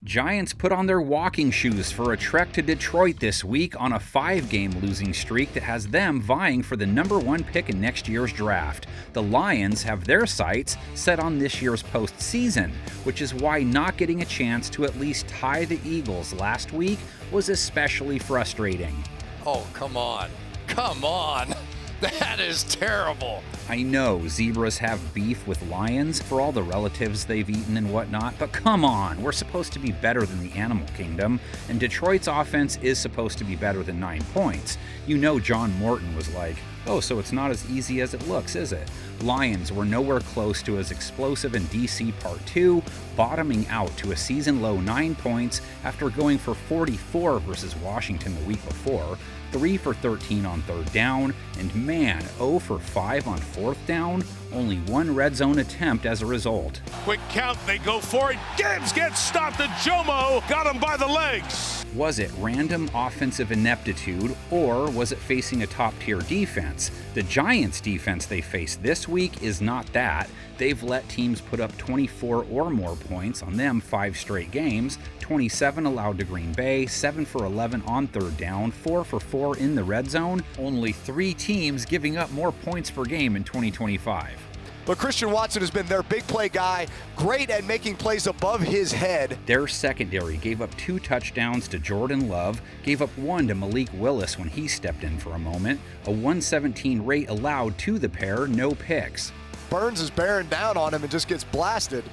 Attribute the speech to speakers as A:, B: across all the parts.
A: Giants put on their walking shoes for a trek to Detroit this week on a 5-game losing streak that has them vying for the #1 pick in next year's draft. The Lions have their sights set on this year's postseason, which is why not getting a chance to at least tie the Eagles last week was especially frustrating.
B: Oh, come on. Come on. That is terrible.
A: I know zebras have beef with lions for all the relatives they've eaten and whatnot, but come on, we're supposed to be better than the animal kingdom, and Detroit's offense is supposed to be better than 9 points. You know John Morton was like, oh, so it's not as easy as it looks, is it? Lions were nowhere close to as explosive in DC Part 2, bottoming out to a season-low 9 points after going for 44 versus Washington the week before, 3 for 13 on 3rd down, and man, 0 for 5 on 4th down, only 1 red zone attempt as a result.
C: Quick count, they go for it. Gibbs gets stopped at Jomo, got him by the legs.
A: Was it random offensive ineptitude, or was it facing a top-tier defense? The Giants' defense they faced this week is not that. They've let teams put up 24 or more points on them 5 straight games, 27 allowed to Green Bay, 7 for 11 on 3rd down, 4 for 4 in the red zone, only 3 teams giving up more points per game in 2025.
D: But Christian Watson has been their big play guy, great at making plays above his head.
A: Their secondary gave up 2 touchdowns to Jordan Love, gave up 1 to Malik Willis when he stepped in for a moment, a 117 rate allowed to the pair, no picks.
D: Burns is bearing down on him and just gets blasted.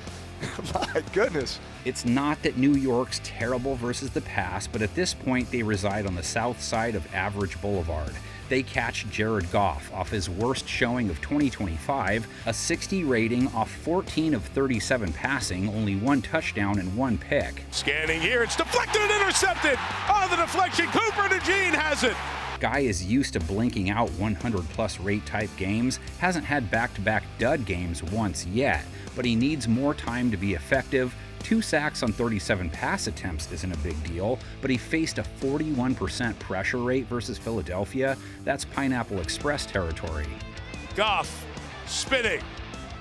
D: My goodness.
A: It's not that New York's terrible versus the pass, but at this point they reside on the south side of Average Boulevard. They catch Jared Goff off his worst showing of 2025, a 60 rating off 14 of 37 passing, only 1 touchdown and 1 pick.
C: Scanning here, it's deflected and intercepted. Oh, the deflection, Cooper DeJean has it.
A: Guy is used to blinking out 100-plus rate type games, hasn't had back-to-back dud games once yet, but he needs more time to be effective. 2 sacks on 37 pass attempts isn't a big deal, but he faced a 41% pressure rate versus Philadelphia. That's Pineapple Express territory.
C: Goff, spinning,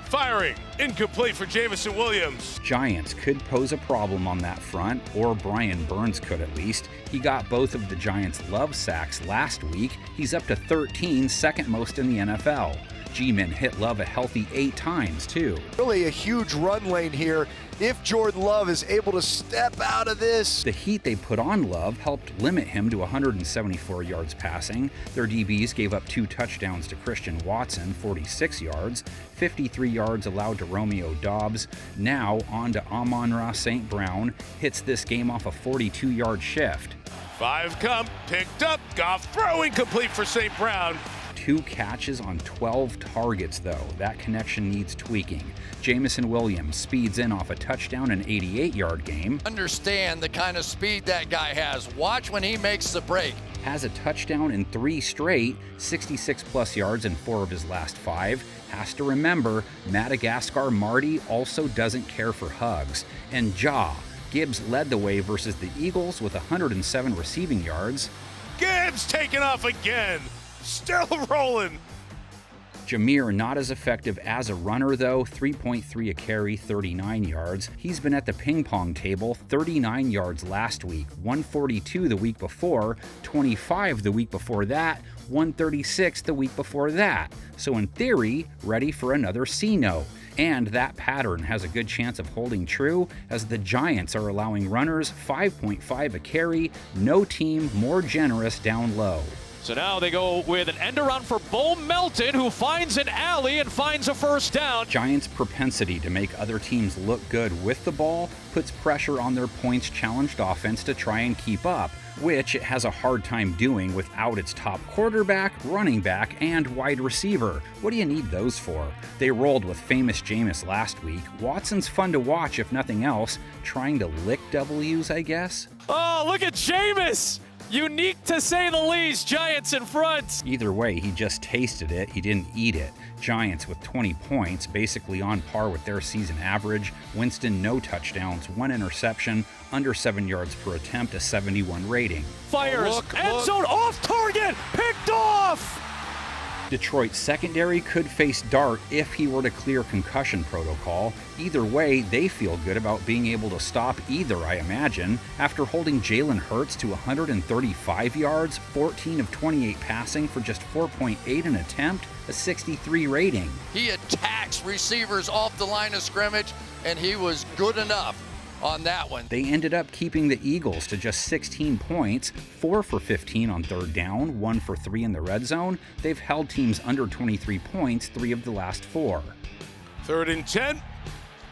C: firing, incomplete for Jamison Williams.
A: Giants could pose a problem on that front, or Brian Burns could at least. He got both of the Giants' Love sacks last week. He's up to 13, second most in the NFL. G-Men hit Love a healthy 8 times, too.
D: Really a huge run lane here if Jordan Love is able to step out of this.
A: The heat they put on Love helped limit him to 174 yards passing. Their DBs gave up 2 touchdowns to Christian Watson, 46 yards, 53 yards allowed to Romeo Doubs. Now on to Amon-Ra St. Brown, hits this game off a 42-yard shift.
C: 5 come, picked up, Goff throwing complete for St. Brown.
A: 2 catches on 12 targets, though. That connection needs tweaking. Jamison Williams speeds in off a touchdown and 88-yard game.
B: Understand the kind of speed that guy has. Watch when he makes the break.
A: Has a touchdown in 3 straight, 66-plus yards in 4 of his last 5. Has to remember, Madagascar Marty also doesn't care for hugs. And Gibbs led the way versus the Eagles with 107 receiving yards.
C: Gibbs taking off again. Still rolling.
A: Jameer not as effective as a runner though, 3.3 a carry, 39 yards. He's been at the ping pong table, 39 yards last week, 142 the week before, 25 the week before that, 136 the week before that. So in theory, ready for another C-note. And that pattern has a good chance of holding true as the Giants are allowing runners 5.5 a carry, no team more generous down low.
E: So now they go with an end around for Bo Melton, who finds an alley and finds a first down.
A: Giants' propensity to make other teams look good with the ball puts pressure on their points-challenged offense to try and keep up, which it has a hard time doing without its top quarterback, running back, and wide receiver. What do you need those for? They rolled with famous Jameis last week. Watson's fun to watch if nothing else, trying to lick W's, I guess.
E: Oh, look at Jameis! Unique to say the least, Giants in front.
A: Either way, he just tasted it, he didn't eat it. Giants with 20 points, basically on par with their season average. Winston, no touchdowns, 1 interception, under 7 yards per attempt, a 71 rating.
E: Fires, end zone, off target, picked off!
A: Detroit's secondary could face Dart if he were to clear concussion protocol. Either way, they feel good about being able to stop either, I imagine, after holding Jalen Hurts to 135 yards, 14 of 28 passing for just 4.8 an attempt, a 63 rating.
B: He attacks receivers off the line of scrimmage, and he was good enough on that one.
A: They ended up keeping the Eagles to just 16 points, 4 for 15 on third down, 1 for 3 in the red zone. They've held teams under 23 points 3 of the last 4.
C: 3rd and 10,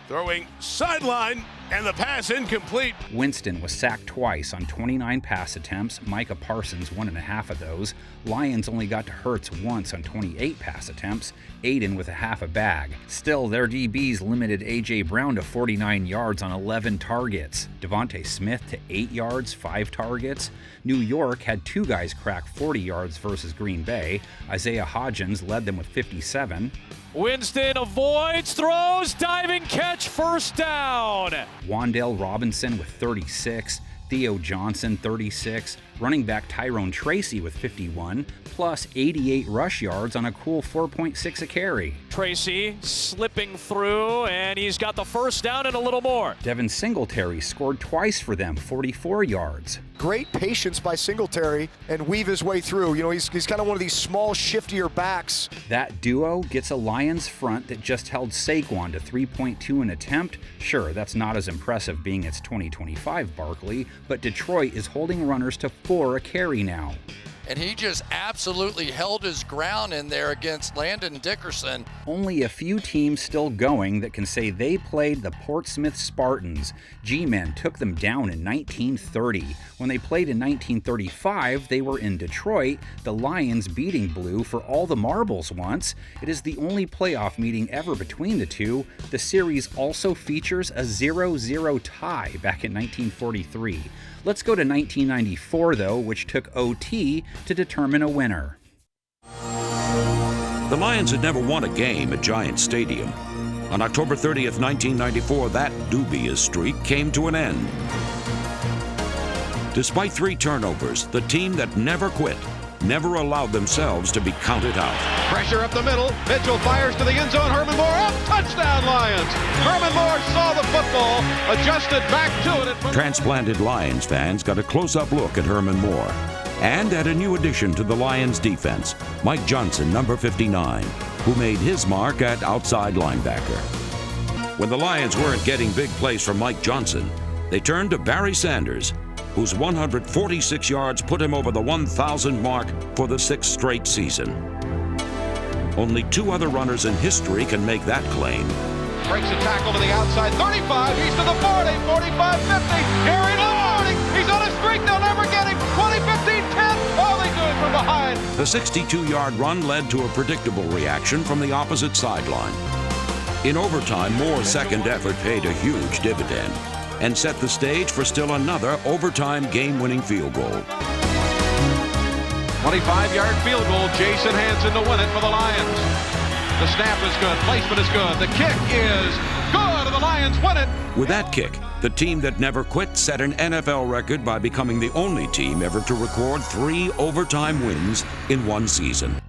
C: throwing sideline, and the pass incomplete.
A: Winston was sacked twice on 29 pass attempts, Micah Parsons 1.5 of those. Lions only got to Hurts once on 28 pass attempts, Aiden with a half a bag. Still, their DBs limited A.J. Brown to 49 yards on 11 targets, Devontae Smith to 8 yards, 5 targets. New York had 2 guys crack 40 yards versus Green Bay. Isaiah Hodgins led them with 57.
E: Winston avoids, throws, diving catch, first down.
A: Wan'Dale Robinson with 36, Theo Johnson 36, running back Tyrone Tracy with 51, plus 88 rush yards on a cool 4.6 a carry.
E: Tracy slipping through, and he's got the first down and a little more.
A: Devin Singletary scored twice for them, 44 yards.
D: Great patience by Singletary and weave his way through. You know, he's kind of one of these small, shiftier backs.
A: That duo gets a Lions front that just held Saquon to 3.2 an attempt. Sure, that's not as impressive being its 2025 Barkley, but Detroit is holding runners to 4 a carry now.
B: And he just absolutely held his ground in there against Landon Dickerson.
A: Only a few teams still going that can say they played the Portsmouth Spartans. G-Men took them down in 1930. When they played in 1935, they were in Detroit, the Lions beating Blue for all the marbles once. It is the only playoff meeting ever between the two. The series also features a 0-0 tie back in 1943. Let's go to 1994, though, which took OT to determine a winner.
F: The Lions had never won a game at Giant Stadium. On October 30th, 1994, that dubious streak came to an end. Despite 3 turnovers, the team that never quit never allowed themselves to be counted out.
G: Pressure up the middle. Mitchell fires to the end zone. Herman Moore up. Touchdown, Lions. Herman Moore saw the football, adjusted back to it.
F: Transplanted Lions fans got a close-up look at Herman Moore and at a new addition to the Lions defense, Mike Johnson, number 59, who made his mark at outside linebacker. When the Lions weren't getting big plays from Mike Johnson, they turned to Barry Sanders, whose 146 yards put him over the 1,000 mark for the 6th straight season. Only 2 other runners in history can make that claim.
G: Breaks a tackle to the outside, 35, he's to the 40, 45, 50, Gary Lord, he's on a streak, they'll never get him, 20, 15, 10, all they do is from behind.
F: The 62-yard run led to a predictable reaction from the opposite sideline. In overtime, Moore's second effort paid a huge dividend and set the stage for still another overtime game-winning field goal.
G: 25-yard field goal, Jason Hansen to win it for the Lions. The snap is good, placement is good, the kick is good, and the Lions win it.
F: With that kick, the team that never quit set an NFL record by becoming the only team ever to record 3 overtime wins in one season.